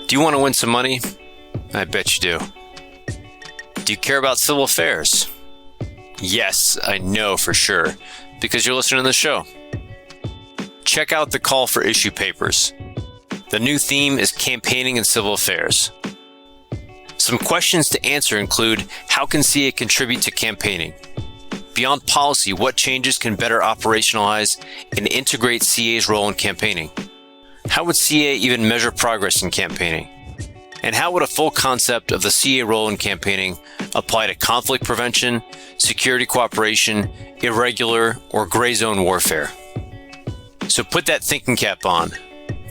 Do you want to win some money? I bet you do. Do you care about civil affairs? Yes, I know for sure, because you're listening to the show. Check out the call for issue papers. The new theme is campaigning in civil affairs. Some questions to answer include, how can CA contribute to campaigning? Beyond policy, what changes can better operationalize and integrate CA's role in campaigning? How would CA even measure progress in campaigning? And how would a full concept of the CA role in campaigning apply to conflict prevention, security cooperation, irregular or gray zone warfare? So put that thinking cap on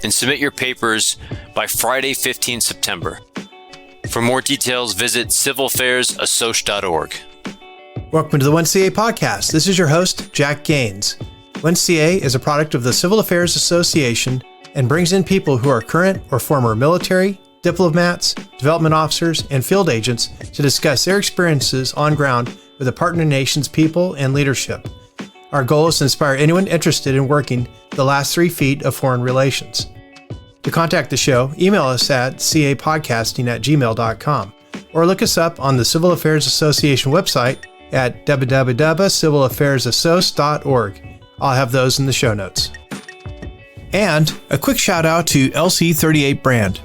and submit your papers by Friday, 15 September. For more details, visit civilaffairsassoc.org. Welcome to the 1CA podcast. This is your host, Jack Gaines. 1CA is a product of the Civil Affairs Association and brings in people who are current or former military, diplomats, development officers, and field agents to discuss their experiences on ground with the partner nation's people and leadership. Our goal is to inspire anyone interested in working the last 3 feet of foreign relations. To contact the show, email us at capodcasting@gmail.com or look us up on the Civil Affairs Association website at www.civilaffairsassoc.org. I'll have those in the show notes. And a quick shout out to LC38 brand.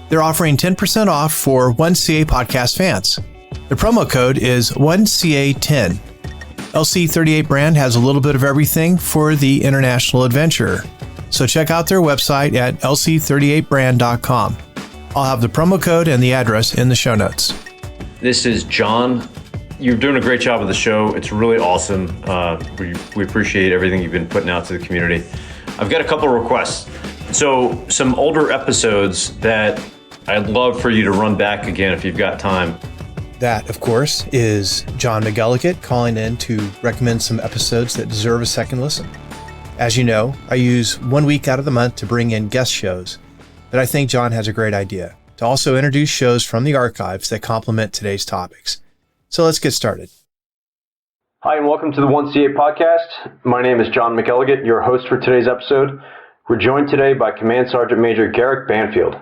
They're offering 10% off for 1CA podcast fans. The promo code is 1CA10. LC38 brand has a little bit of everything for the international adventurer. So check out their website at lc38brand.com. I'll have the promo code and the address in the show notes. This is John. You're doing a great job with the show. It's really awesome. We appreciate everything you've been putting out to the community. I've got a couple of requests. So some older episodes that I'd love for you to run back again if you've got time. That, of course, is John McEllicot calling in to recommend some episodes that deserve a second listen. As you know, I use 1 week out of the month to bring in guest shows, but I think John has a great idea to also introduce shows from the archives that complement today's topics. So let's get started. Hi, and welcome to the 1CA podcast. My name is John McEllicot, your host for today's episode. We're joined today by Command Sergeant Major Garrick Banfield.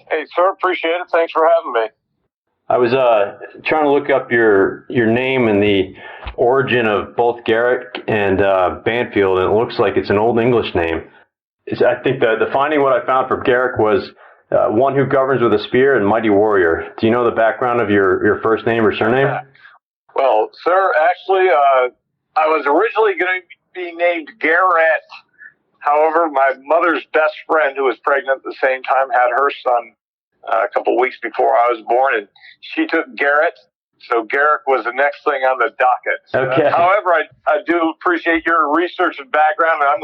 Hey, sir, appreciate it. Thanks for having me. I was trying to look up your name and the origin of both Garrick and Banfield, and it looks like it's an Old English name. I think the finding what I found for Garrick was one who governs with a spear and mighty warrior. Do you know the background of your first name or surname? Well, sir, actually, I was originally going to be named Garrett. However, my mother's best friend, who was pregnant at the same time, had her son a couple of weeks before I was born, and she took Garrett. So Garrick was the next thing on the docket. Okay. However, I do appreciate your research and background, and I'm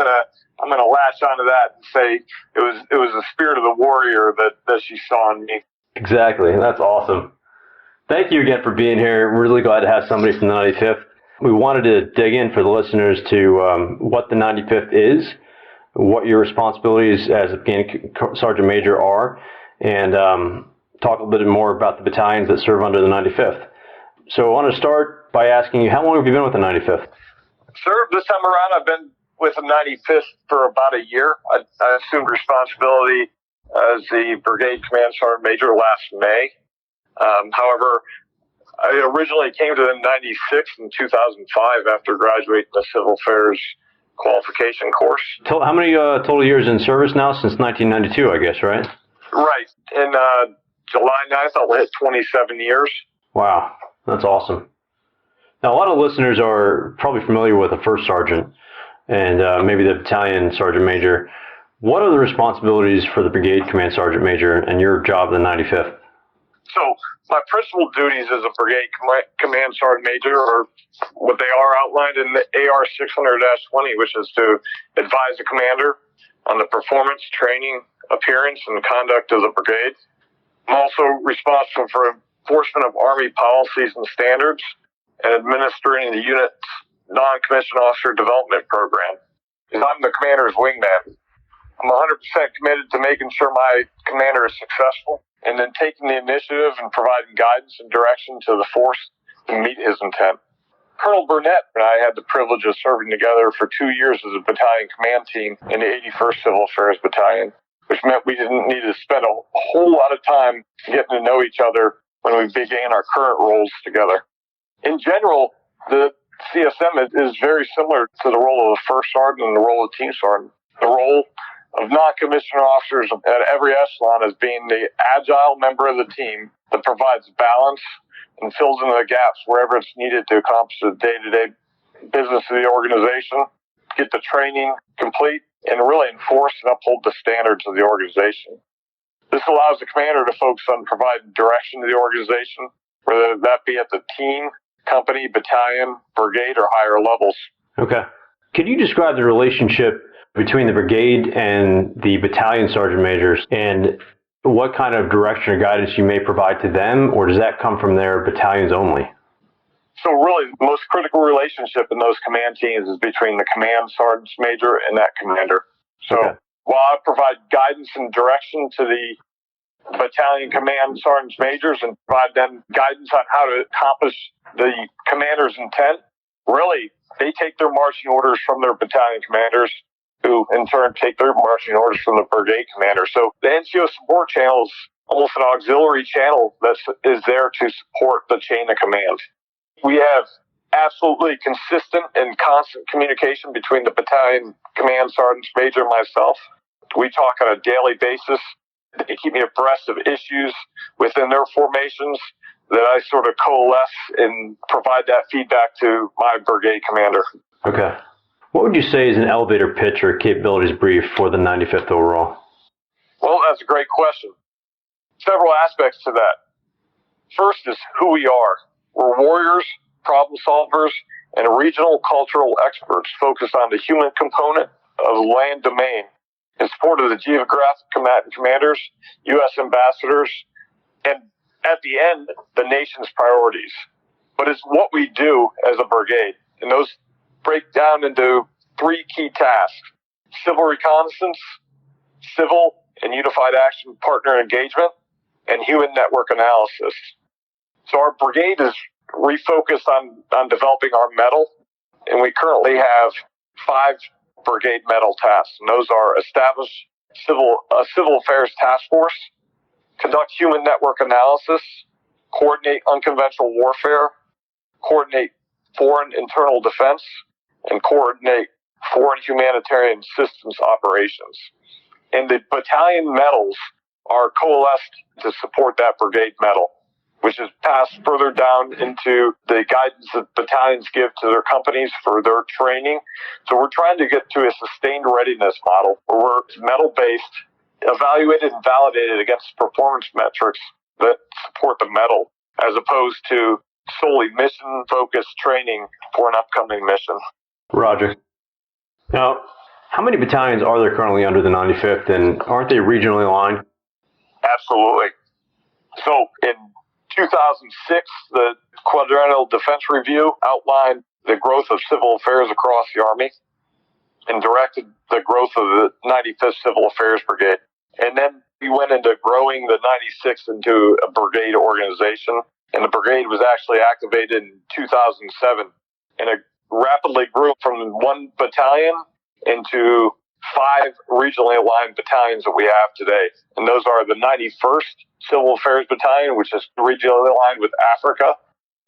gonna latch onto that and say it was the spirit of the warrior that she saw in me. Exactly. That's awesome. Thank you again for being here. We're really glad to have somebody from the 95th. We wanted to dig in for the listeners to what the 95th is, what your responsibilities as a Sergeant Major are, and talk a little bit more about the battalions that serve under the 95th. So I want to start by asking you, how long have you been with the 95th? Sir, this time around I've been with the 95th for about a year. I assumed responsibility as the Brigade Command Sergeant Major last May. However, I originally came to the 96th in 2005 after graduating the Civil Affairs qualification course. How many total years in service now? Since 1992, I guess, right? Right. In July 9th, I'll hit 27 years. Wow, that's awesome. Now, a lot of listeners are probably familiar with a first sergeant and maybe the battalion sergeant major. What are the responsibilities for the brigade command sergeant major and your job in the 95th? So my principal duties as a brigade command sergeant major are what they are outlined in the AR 600-20, which is to advise the commander on the performance, training, appearance, and conduct of the brigade. I'm also responsible for enforcement of Army policies and standards and administering the unit's non-commissioned officer development program. I'm the commander's wingman. I'm 100% committed to making sure my commander is successful and then taking the initiative and providing guidance and direction to the force to meet his intent. Colonel Burnett and I had the privilege of serving together for 2 years as a battalion command team in the 81st Civil Affairs Battalion, which which meant we didn't need to spend a whole lot of time getting to know each other when we began our current roles together. In general, the CSM is very similar to the role of a first sergeant and the role of team sergeant. The role of non-commissioned officers at every echelon as being the agile member of the team that provides balance and fills in the gaps wherever it's needed to accomplish the day-to-day business of the organization, get the training complete, and really enforce and uphold the standards of the organization. This allows the commander to focus on providing direction to the organization, whether that be at the team, company, battalion, brigade, or higher levels. Okay. Could you describe the relationship between the brigade and the battalion sergeant majors, and what kind of direction or guidance you may provide to them, or does that come from their battalions only? So really, the most critical relationship in those command teams is between the command sergeant major and that commander. So while I provide guidance and direction to the battalion command sergeant majors and provide them guidance on how to accomplish the commander's intent, really, they take their marching orders from their battalion commanders, who in turn take their marching orders from the brigade commander. So the NCO support channel is almost an auxiliary channel that is there to support the chain of command. We have absolutely consistent and constant communication between the battalion command sergeant major and myself. We talk on a daily basis. They keep me abreast of issues within their formations that I sort of coalesce and provide that feedback to my brigade commander. Okay. What would you say is an elevator pitch or capabilities brief for the 95th overall? Well, that's a great question. Several aspects to that. First is who we are. We're warriors, problem solvers, and regional cultural experts focused on the human component of the land domain in support of the geographic combatant commanders, U.S. ambassadors, and at the end, the nation's priorities. But it's what we do as a brigade, and those break down into three key tasks: civil reconnaissance, civil and unified action partner engagement, and human network analysis. So our brigade is refocused on developing our medal, and we currently have 5 brigade medal tasks, and those are establish civil affairs task force, conduct human network analysis, coordinate unconventional warfare, coordinate foreign internal defense, and coordinate foreign humanitarian assistance operations. And the battalion medals are coalesced to support that brigade medal, which is passed further down into the guidance that battalions give to their companies for their training. So we're trying to get to a sustained readiness model where we're medal-based, evaluated and validated against performance metrics that support the medal, as opposed to solely mission-focused training for an upcoming mission. Roger. Now, how many battalions are there currently under the 95th, and aren't they regionally aligned? Absolutely. So in 2006, the Quadrennial Defense Review outlined the growth of civil affairs across the Army and directed the growth of the 95th Civil Affairs Brigade. And then we went into growing the 96th into a brigade organization, and the brigade was actually activated in 2007, and it rapidly grew from 1 battalion into 5 regionally aligned battalions that we have today. And those are the 91st Civil Affairs Battalion, which is regionally aligned with Africa,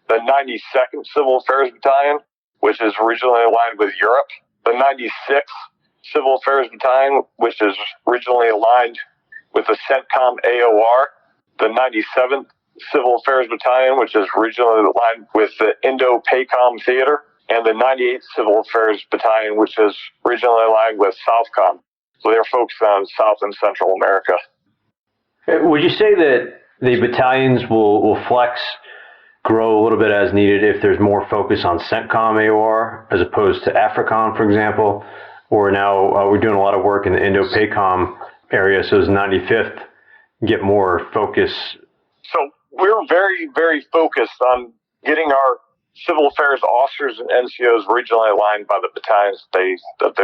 the 92nd Civil Affairs Battalion, which is regionally aligned with Europe, the 96th Civil Affairs Battalion, which is regionally aligned with the CENTCOM AOR, the 97th Civil Affairs Battalion, which is regionally aligned with the Indo-PACOM Theater, and the 98th Civil Affairs Battalion, which is regionally aligned with Southcom. So they're focused on South and Central America. Would you say that the battalions will flex, grow a little bit as needed if there's more focus on CENTCOM AOR as opposed to AFRICOM, for example? Or now we're doing a lot of work in the Indo-PACOM area, so does 95th get more focus? So we're very, very focused on getting our civil affairs officers and NCOs regionally aligned by the battalions that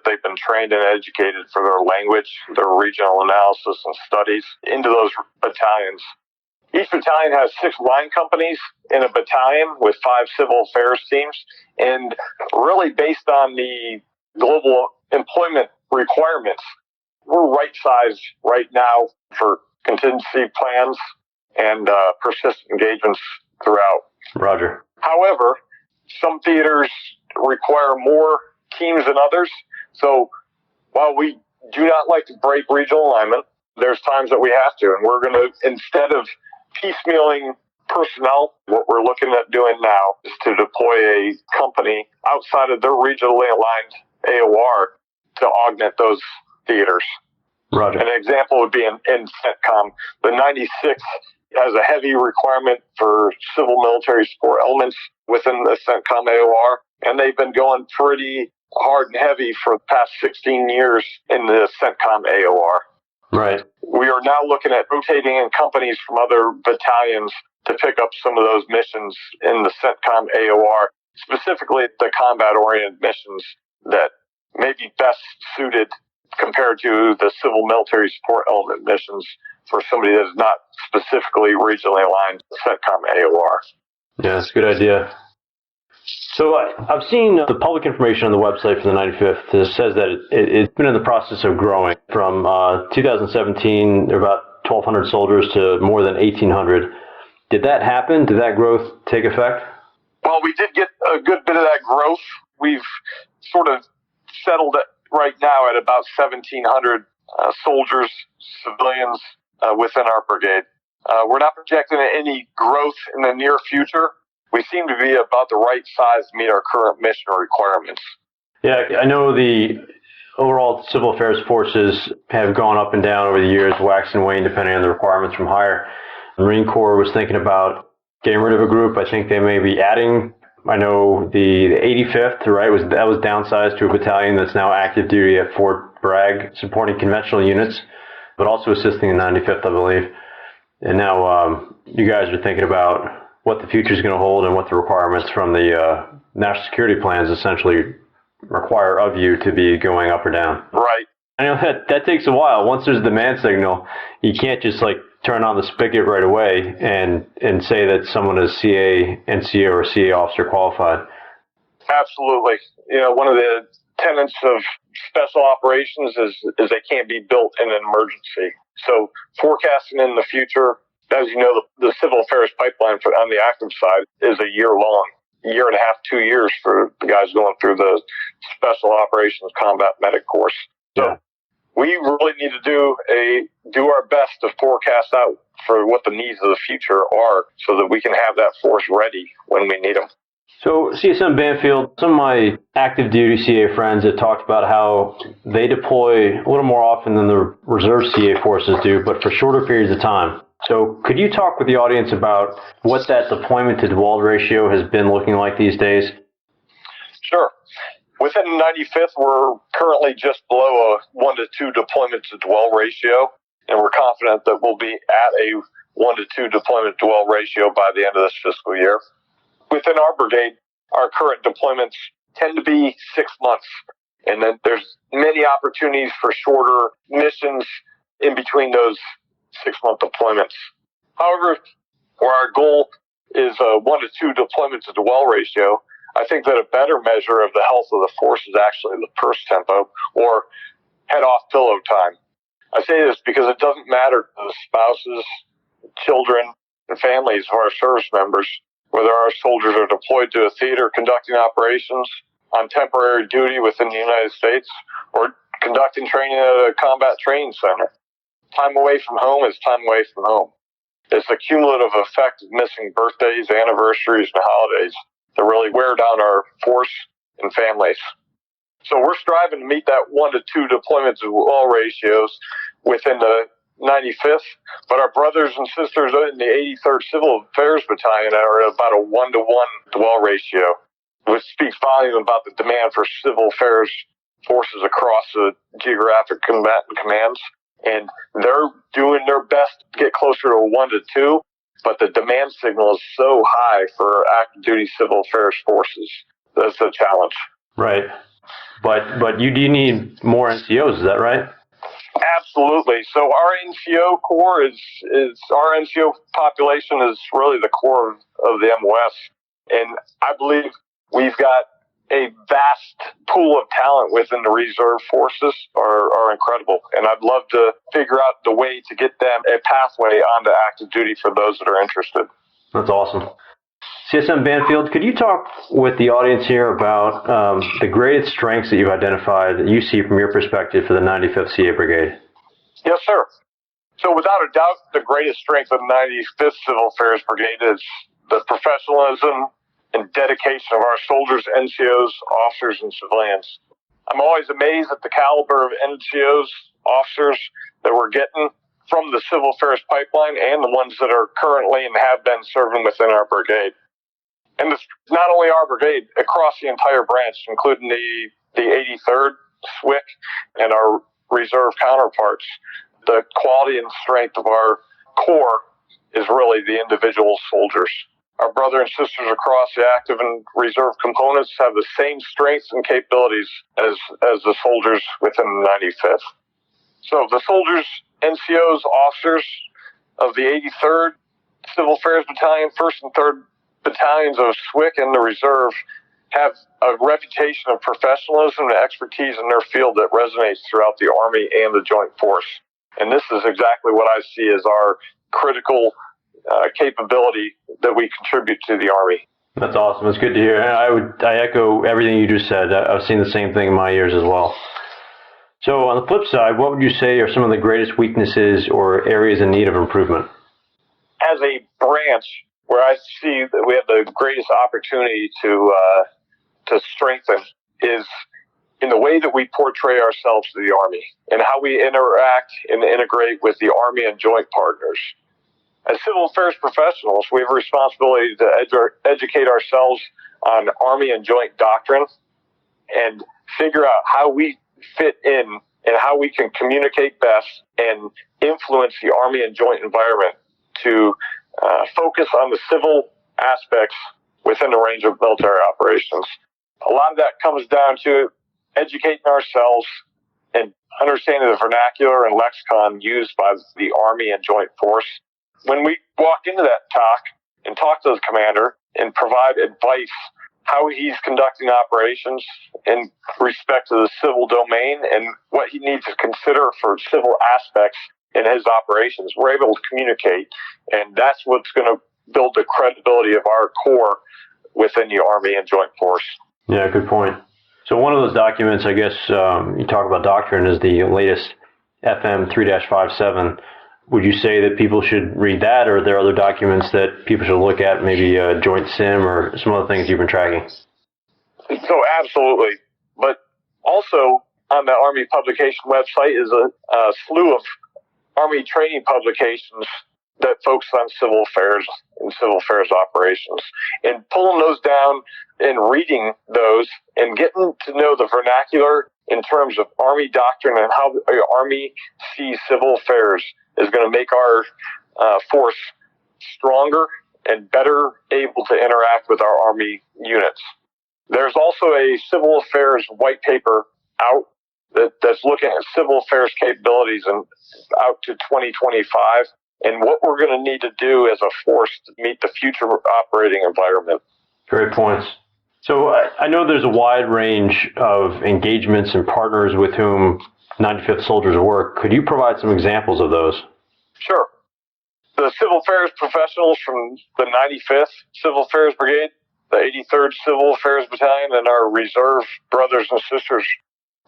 they've been trained and educated for their language, their regional analysis and studies into those battalions. Each battalion has 6 line companies in a battalion with 5 civil affairs teams, and really based on the global employment requirements, we're right-sized right now for contingency plans and persistent engagements throughout. Roger. However, some theaters require more teams than others. So while we do not like to break regional alignment, there's times that we have to. And we're going to, instead of piecemealing personnel, what we're looking at doing now is to deploy a company outside of their regionally aligned AOR to augment those theaters. Roger. An example would be in CENTCOM. The 96 has a heavy requirement for civil military support elements within the CENTCOM AOR, and they've been going pretty hard and heavy for the past 16 years in the CENTCOM AOR. Right. We are now looking at rotating in companies from other battalions to pick up some of those missions in the CENTCOM AOR, specifically the combat-oriented missions that may be best suited compared to the civil military support element missions for somebody that is not specifically regionally aligned to CENTCOM AOR. Yeah, that's a good idea. So I've seen the public information on the website for the 95th that says that it's been in the process of growing. From 2017, there were about 1,200 soldiers to more than 1,800. Did that happen? Did that growth take effect? Well, we did get a good bit of that growth. We've sort of settled it right now at about 1,700 soldiers, civilians within our brigade. We're not projecting any growth in the near future. We seem to be about the right size to meet our current mission requirements. Yeah, I know the overall civil affairs forces have gone up and down over the years, wax and wane, depending on the requirements from higher. The Marine Corps was thinking about getting rid of a group. I think they may be adding. I know the 85th, right, that was downsized to a battalion that's now active duty at Fort Bragg, supporting conventional units, but also assisting the 95th, I believe. And now you guys are thinking about what the future is going to hold and what the requirements from the national security plans essentially require of you to be going up or down. Right. I know that takes a while. Once there's a demand signal, you can't just turn on the spigot right away and say that someone is CA, NCO, or CA officer qualified. Absolutely. One of the tenets of special operations is they can't be built in an emergency. So forecasting in the future, as you know, the civil affairs pipeline on the active side is a year long, year and a half, 2 years for the guys going through the special operations combat medic course. So we really need to do our best to forecast out for what the needs of the future are so that we can have that force ready when we need them. So CSM Banfield, some of my active duty CA friends have talked about how they deploy a little more often than the reserve CA forces do, but for shorter periods of time. So could you talk with the audience about what that deployment to dwell ratio has been looking like these days? Sure. Within the 95th, we're currently just below a 1 to 2 deployment to dwell ratio, and we're confident that we'll be at a 1 to 2 deployment to dwell ratio by the end of this fiscal year. Within our brigade, our current deployments tend to be 6 months, and then there's many opportunities for shorter missions in between those 6-month deployments. However, where our goal is a 1 to 2 deployment to dwell ratio, I think that a better measure of the health of the force is actually the purse tempo, or head off pillow time. I say this because it doesn't matter to the spouses, children, and families of our service members whether our soldiers are deployed to a theater conducting operations, on temporary duty within the United States, or conducting training at a combat training center. Time away from home is time away from home. It's the cumulative effect of missing birthdays, anniversaries, and holidays that really wear down our force and families. So we're striving to meet that 1 to 2 deployment to dwell ratios within the 95th, but our brothers and sisters in the 83rd Civil Affairs Battalion are at about a 1 to 1 dwell ratio, which speaks volume about the demand for civil affairs forces across the geographic combatant commands. And they're doing their best to get closer to a 1 to 2, but the demand signal is so high for active duty civil affairs forces. That's a challenge. Right. But you do need more NCOs, is that right? Absolutely. So our NCO core is our NCO population is really the core of the MOS. And I believe we've got a vast pool of talent within the reserve forces are incredible. And I'd love to figure out the way to get them a pathway onto active duty for those that are interested. That's awesome. CSM Banfield, could you talk with the audience here about the greatest strengths that you've identified that you see from your perspective for the 95th CA Brigade? Yes, sir. So without a doubt, the greatest strength of the 95th Civil Affairs Brigade is the professionalism and dedication of our soldiers, NCOs, officers, and civilians. I'm always amazed at the caliber of NCOs, officers that we're getting from the civil affairs pipeline and the ones that are currently and have been serving within our brigade. And it's not only our brigade, across the entire branch, including the 83rd SWIC and our reserve counterparts. The quality and strength of our corps is really the individual soldiers. Our brothers and sisters across the active and reserve components have the same strengths and capabilities as the soldiers within the 95th. So the soldiers, NCOs, officers of the 83rd Civil Affairs Battalion, 1st and 3rd Battalions of SWIC and the reserve have a reputation of professionalism and expertise in their field that resonates throughout the Army and the Joint Force. And this is exactly what I see as our critical capability that we contribute to the Army. That's awesome. It's good to hear. I echo everything you just said. I've seen the same thing in my years as well. So on the flip side, what would you say are some of the greatest weaknesses or areas in need of improvement? As a branch where I see that we have the greatest opportunity to strengthen is in the way that we portray ourselves to the Army and how we interact and integrate with the Army and joint partners. As civil affairs professionals, we have a responsibility to educate ourselves on Army and joint doctrine and figure out how we fit in and how we can communicate best and influence the Army and joint environment to focus on the civil aspects within the range of military operations. A lot of that comes down to educating ourselves and understanding the vernacular and lexicon used by the Army and Joint Force. When we walk into that talk and talk to the commander and provide advice how he's conducting operations in respect to the civil domain and what he needs to consider for civil aspects in his operations, we're able to communicate, and that's what's going to build the credibility of our corps within the Army and Joint Force. Yeah, good point. So one of those documents, I guess, you talk about doctrine, is the latest FM 3-57. Would you say that people should read that, or are there other documents that people should look at, maybe Joint Sim or some other things you've been tracking? So absolutely. But also on the Army publication website is a slew of Army training publications that focus on civil affairs and civil affairs operations. And pulling those down and reading those and getting to know the vernacular in terms of Army doctrine and how the Army sees civil affairs is going to make our force stronger and better able to interact with our Army units. There's also a civil affairs white paper out that's looking at civil affairs capabilities and out to 2025 and what we're going to need to do as a force to meet the future operating environment. Great points. So I know there's a wide range of engagements and partners with whom 95th soldiers work. Could you provide some examples of those? Sure. The civil affairs professionals from the 95th Civil Affairs Brigade, the 83rd Civil Affairs Battalion, and our reserve brothers and sisters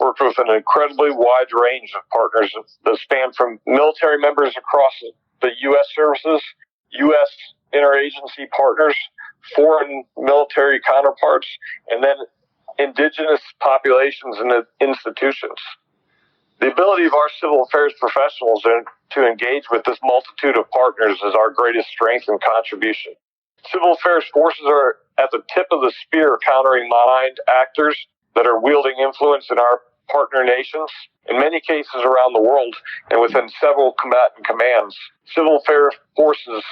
worked with an incredibly wide range of partners that span from military members across the U.S. services, U.S. interagency partners, foreign military counterparts, and then indigenous populations and institutions. The ability of our civil affairs professionals to engage with this multitude of partners is our greatest strength and contribution. Civil affairs forces are at the tip of the spear countering maligned actors that are wielding influence in our partner nations, in many cases around the world and within several combatant commands. Civil affairs forces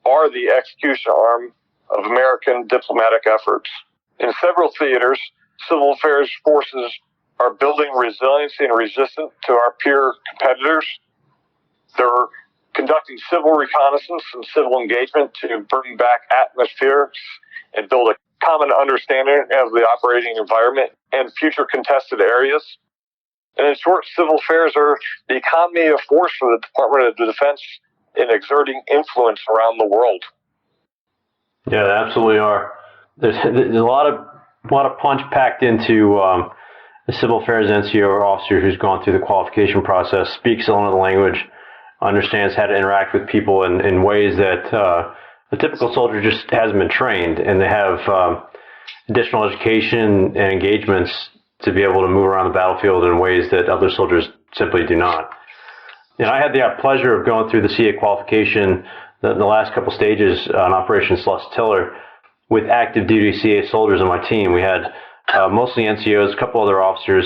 are the execution arm of American diplomatic efforts. In several theaters, civil affairs forces are building resiliency and resistance to our peer competitors. They're conducting civil reconnaissance and civil engagement to bring back atmospheres and build a common understanding of the operating environment and future contested areas. And in short, civil affairs are the economy of force for the Department of Defense in exerting influence around the world. Yeah, they absolutely are. There's a lot of punch packed into a civil affairs NCO officer who's gone through the qualification process, speaks another language, understands how to interact with people in ways that the typical soldier just hasn't been trained, and they have additional education and engagements to be able to move around the battlefield in ways that other soldiers simply do not. And I had the pleasure of going through the CA qualification, the last couple stages on Operation Slust Tiller, with active duty CA soldiers on my team. We had mostly NCOs, a couple other officers.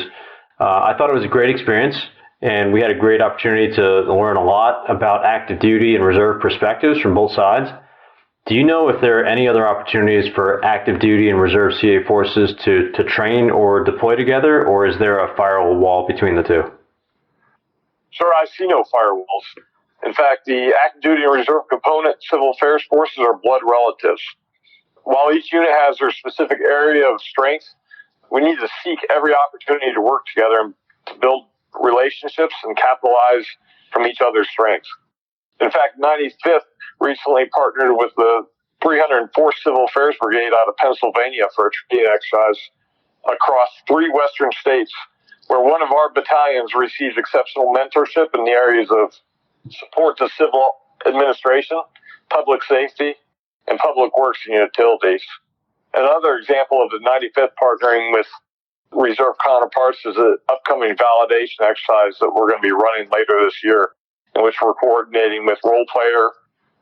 I thought it was a great experience, and we had a great opportunity to learn a lot about active duty and reserve perspectives from both sides. Do you know if there are any other opportunities for active duty and reserve CA forces to train or deploy together, or is there a firewall between the two? Sure, I see no firewalls. In fact, the active duty and reserve component civil affairs forces are blood relatives. While each unit has their specific area of strength, we need to seek every opportunity to work together and to build relationships and capitalize from each other's strengths. In fact, 95th recently partnered with the 304th Civil Affairs Brigade out of Pennsylvania for a training exercise across 3 western states, where one of our battalions received exceptional mentorship in the areas of support to civil administration, public safety, and public works and utilities. Another example of the 95th partnering with reserve counterparts is an upcoming validation exercise that we're going to be running later this year, in which we're coordinating with role player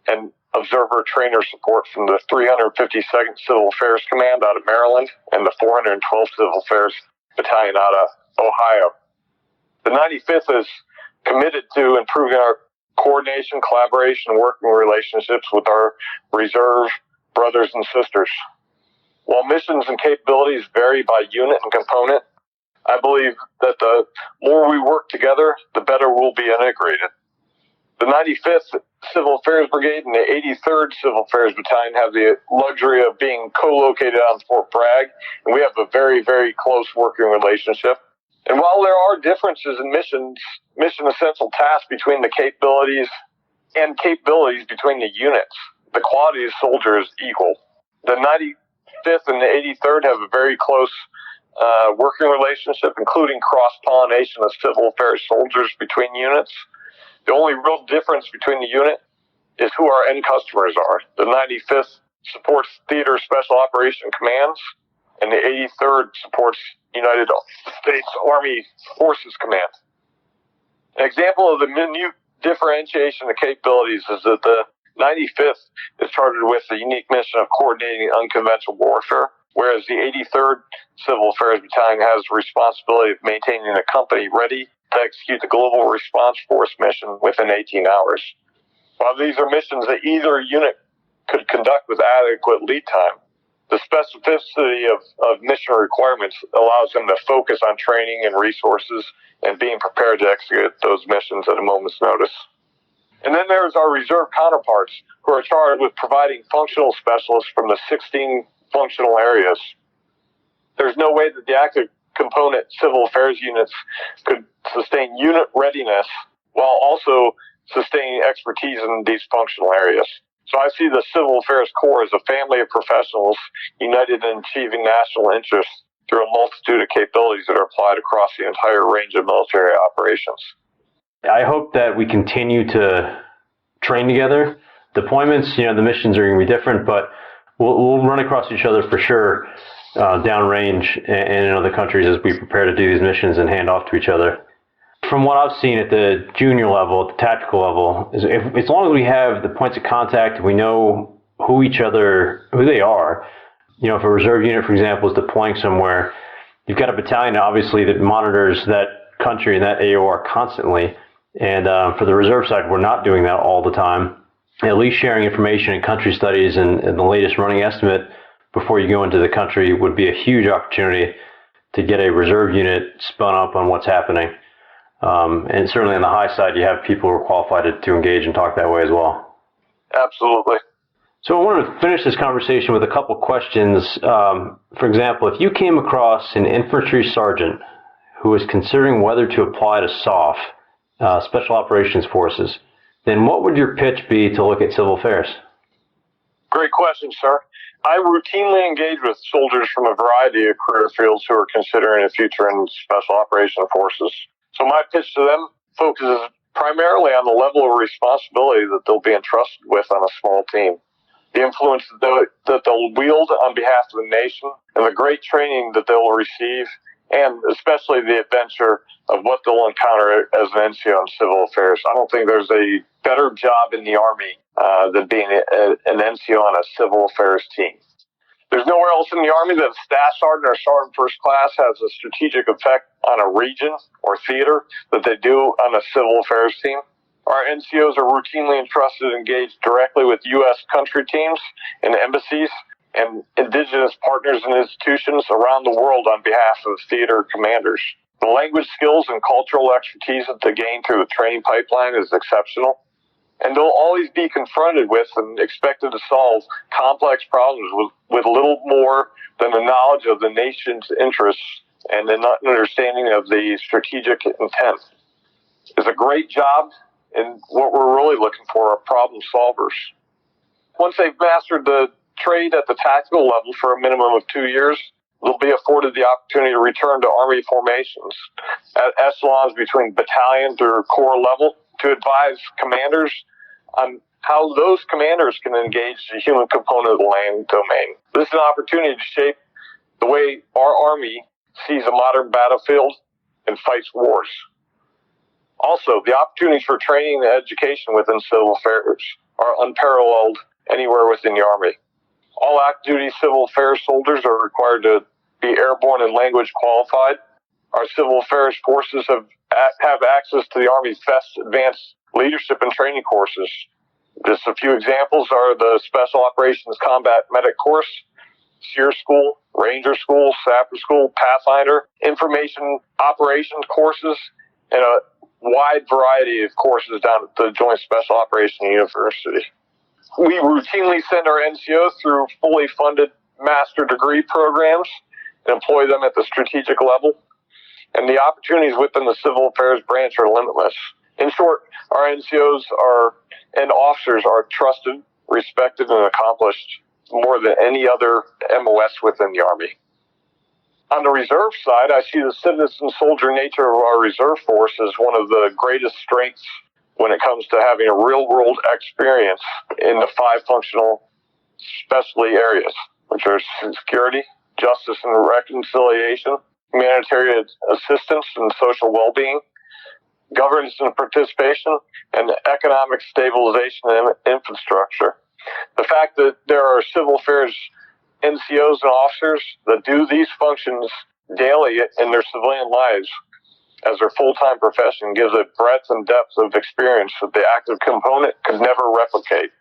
and observer trainer support from the 352nd Civil Affairs Command out of Maryland and the 412th Civil Affairs Battalion out of Ohio. The 95th is committed to improving our coordination, collaboration, and working relationships with our reserve brothers and sisters. While missions and capabilities vary by unit and component, I believe that the more we work together, the better we'll be integrated. The 95th Civil Affairs Brigade and the 83rd Civil Affairs Battalion have the luxury of being co-located on Fort Bragg, and we have a very, very close working relationship. And while there are differences in mission essential tasks between the capabilities between the units, the quality of soldier is equal. The 95th and the 83rd have a very close working relationship, including cross-pollination of civil affairs soldiers between units. The only real difference between the unit is who our end customers are. The 95th supports Theater Special Operation Commands, and the 83rd supports United States Army Forces Command. An example of the minute differentiation of capabilities is that the 95th is chartered with the unique mission of coordinating unconventional warfare, whereas the 83rd Civil Affairs Battalion has the responsibility of maintaining a company ready to execute the Global Response Force mission within 18 hours. While these are missions that either unit could conduct with adequate lead time, the specificity of mission requirements allows them to focus on training and resources and being prepared to execute those missions at a moment's notice. And then there's our reserve counterparts, who are charged with providing functional specialists from the 16 functional areas. There's no way that the active component civil affairs units could sustain unit readiness while also sustaining expertise in these functional areas. So I see the Civil Affairs Corps as a family of professionals united in achieving national interests through a multitude of capabilities that are applied across the entire range of military operations. I hope that we continue to train together. Deployments, the missions are going to be different, but we'll run across each other for sure downrange and in other countries as we prepare to do these missions and hand off to each other. From what I've seen at the junior level, at the tactical level, as long as we have the points of contact, we know who they are. If a reserve unit, for example, is deploying somewhere, you've got a battalion, obviously, that monitors that country and that AOR constantly. And for the reserve side, we're not doing that all the time. At least sharing information and country studies and the latest running estimate before you go into the country would be a huge opportunity to get a reserve unit spun up on what's happening. And certainly on the high side, you have people who are qualified to engage and talk that way as well. Absolutely. So I want to finish this conversation with a couple questions. For example, if you came across an infantry sergeant who was considering whether to apply to SOF, Special Operations Forces, then what would your pitch be to look at civil affairs? Great question, sir. I routinely engage with soldiers from a variety of career fields who are considering a future in Special Operations Forces. So my pitch to them focuses primarily on the level of responsibility that they'll be entrusted with on a small team, the influence that they'll wield on behalf of the nation, and the great training that they'll receive, and especially the adventure of what they'll encounter as an NCO in civil affairs. I don't think there's a better job in the Army than being an NCO on a civil affairs team. There's nowhere else in the Army that a staff sergeant or sergeant first class has a strategic effect on a region or theater that they do on a civil affairs team. Our NCOs are routinely entrusted and engaged directly with U.S. country teams and embassies and indigenous partners and institutions around the world on behalf of theater commanders. The language skills and cultural expertise that they gain through the training pipeline is exceptional. And they'll always be confronted with and expected to solve complex problems with little more than a knowledge of the nation's interests and an understanding of the strategic intent. It's a great job, and what we're really looking for are problem solvers. Once they've mastered the trade at the tactical level for a minimum of 2 years, they'll be afforded the opportunity to return to Army formations at echelons between battalion to corps level to advise commanders on how those commanders can engage the human component of the land domain. This is an opportunity to shape the way our Army sees a modern battlefield and fights wars. Also, the opportunities for training and education within civil affairs are unparalleled anywhere within the Army. All active duty civil affairs soldiers are required to be airborne and language qualified. Our civil affairs forces have access to the Army's best advanced leadership and training courses. Just a few examples are the Special Operations Combat Medic Course, SEER School, Ranger School, Sapper School, Pathfinder, Information Operations courses, and a wide variety of courses down at the Joint Special Operations University. We routinely send our NCOs through fully funded master degree programs and employ them at the strategic level. And the opportunities within the Civil Affairs branch are limitless. In short, our NCOs and officers are trusted, respected, and accomplished more than any other MOS within the Army. On the reserve side, I see the citizen soldier nature of our reserve force as one of the greatest strengths when it comes to having a real-world experience in the 5 functional specialty areas, which are security, justice and reconciliation, humanitarian assistance and social well-being, governance and participation, and economic stabilization and infrastructure. The fact that there are civil affairs NCOs and officers that do these functions daily in their civilian lives as their full-time profession gives a breadth and depth of experience that the active component could never replicate.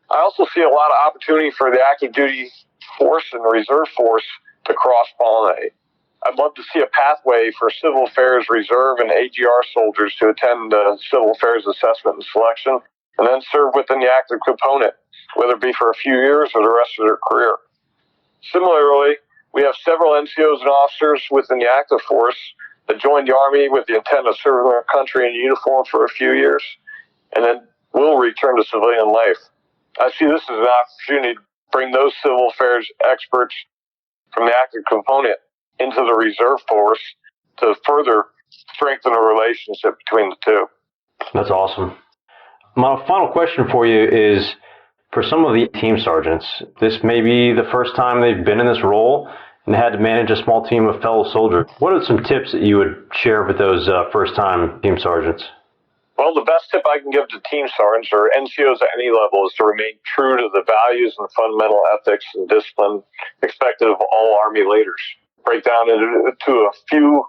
I also see a lot of opportunity for the active duty force and the reserve force to cross-pollinate. I'd love to see a pathway for civil affairs reserve and AGR soldiers to attend the civil affairs assessment and selection and then serve within the active component, whether it be for a few years or the rest of their career. Similarly, we have several NCOs and officers within the active force that joined the Army with the intent of serving our country in uniform for a few years and then will return to civilian life. I see this as an opportunity to bring those civil affairs experts from the active component into the reserve force to further strengthen the relationship between the two. That's awesome. My final question for you is, for some of the team sergeants, this may be the first time they've been in this role and had to manage a small team of fellow soldiers. What are some tips that you would share with those first-time team sergeants? Well, the best tip I can give to team sergeants or NCOs at any level is to remain true to the values and fundamental ethics and discipline expected of all Army leaders. Break down into a few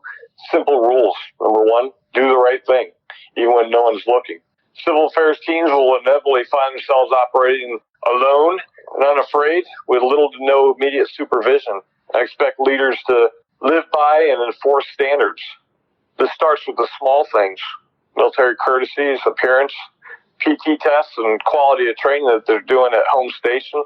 simple rules. Number 1, do the right thing, even when no one's looking. Civil affairs teams will inevitably find themselves operating alone and unafraid with little to no immediate supervision. I expect leaders to live by and enforce standards. This starts with the small things: military courtesies, appearance, PT tests and quality of training that they're doing at home station.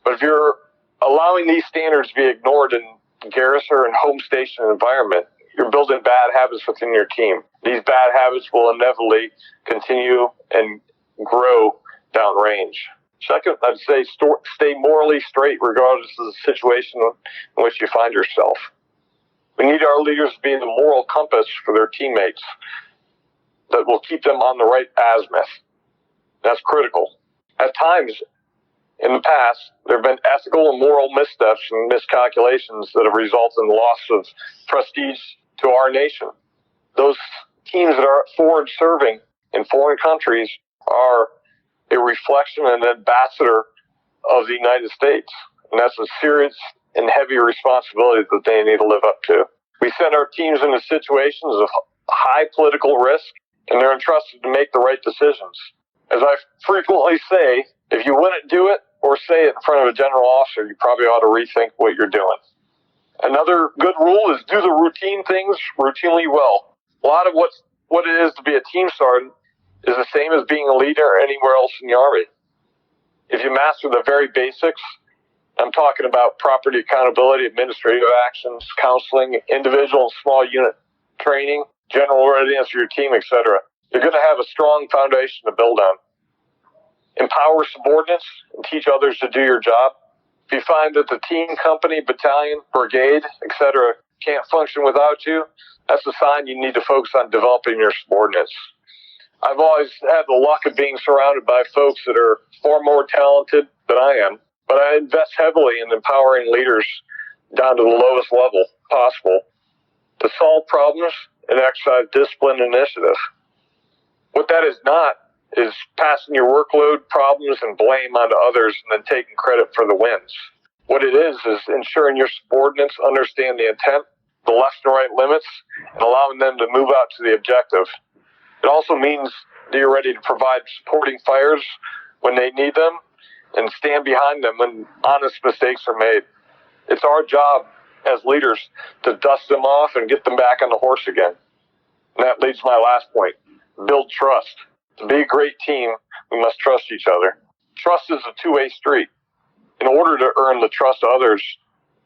But if you're allowing these standards to be ignored in garrison and home station environment, you're building bad habits within your team. These bad habits will inevitably continue and grow downrange. Second, I'd say stay morally straight regardless of the situation in which you find yourself. We need our leaders to be the moral compass for their teammates that will keep them on the right azimuth. That's critical. At times, in the past, there have been ethical and moral missteps and miscalculations that have resulted in the loss of prestige to our nation. Those teams that are forward serving in foreign countries are a reflection and an ambassador of the United States. And that's a serious and heavy responsibility that they need to live up to. We send our teams into situations of high political risk, and they're entrusted to make the right decisions. As I frequently say, if you wouldn't do it or say it in front of a general officer, you probably ought to rethink what you're doing. Another good rule is do the routine things routinely well. A lot of what it is to be a team sergeant is the same as being a leader anywhere else in the Army. If you master the very basics, I'm talking about property accountability, administrative actions, counseling, individual and small unit training, general readiness for your team, etc. You're going to have a strong foundation to build on. Empower subordinates and teach others to do your job. If you find that the team, company, battalion, brigade, etc. can't function without you, that's a sign you need to focus on developing your subordinates. I've always had the luck of being surrounded by folks that are far more talented than I am, but I invest heavily in empowering leaders down to the lowest level possible to solve problems and exercise discipline and initiative. What that is not is passing your workload, problems, and blame onto others and then taking credit for the wins. What it is ensuring your subordinates understand the intent, the left and right limits, and allowing them to move out to the objective. It also means that you're ready to provide supporting fires when they need them and stand behind them when honest mistakes are made. It's our job as leaders to dust them off and get them back on the horse again. And that leads to my last point. Build trust. To be a great team, we must trust each other. Trust is a two-way street. In order to earn the trust of others,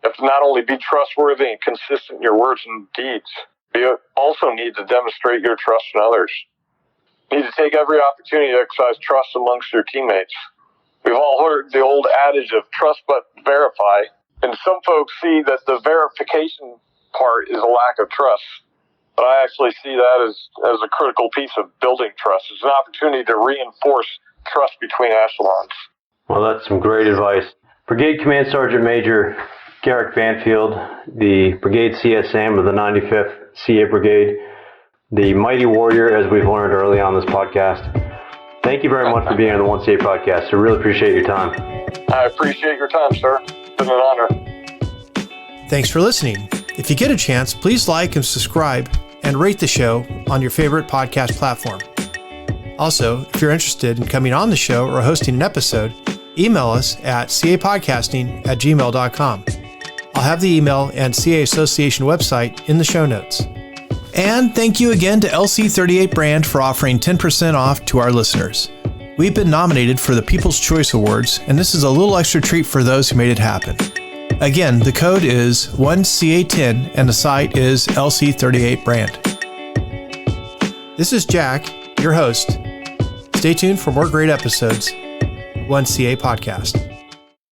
you have to not only be trustworthy and consistent in your words and deeds, but you also need to demonstrate your trust in others. You need to take every opportunity to exercise trust amongst your teammates. We've all heard the old adage of trust but verify, and some folks see that the verification part is a lack of trust. But I actually see that as a critical piece of building trust. It's an opportunity to reinforce trust between echelons. Well, that's some great advice. Brigade Command Sergeant Major Garrick Banfield, the Brigade CSM of the 95th CA Brigade, the mighty warrior, as we've learned early on this podcast. Thank you very much for being on the 1CA podcast. I really appreciate your time. I appreciate your time, sir. It's been an honor. Thanks for listening. If you get a chance, please like and subscribe and rate the show on your favorite podcast platform. Also, if you're interested in coming on the show or hosting an episode, email us at capodcasting@gmail.com. I'll have the email and CA Association website in the show notes. And thank you again to LC38 Brand for offering 10% off to our listeners. We've been nominated for the People's Choice Awards, and this is a little extra treat for those who made it happen. Again, the code is 1CA10 and the site is LC38 Brand. This is Jack, your host. Stay tuned for more great episodes. 1CA Podcast.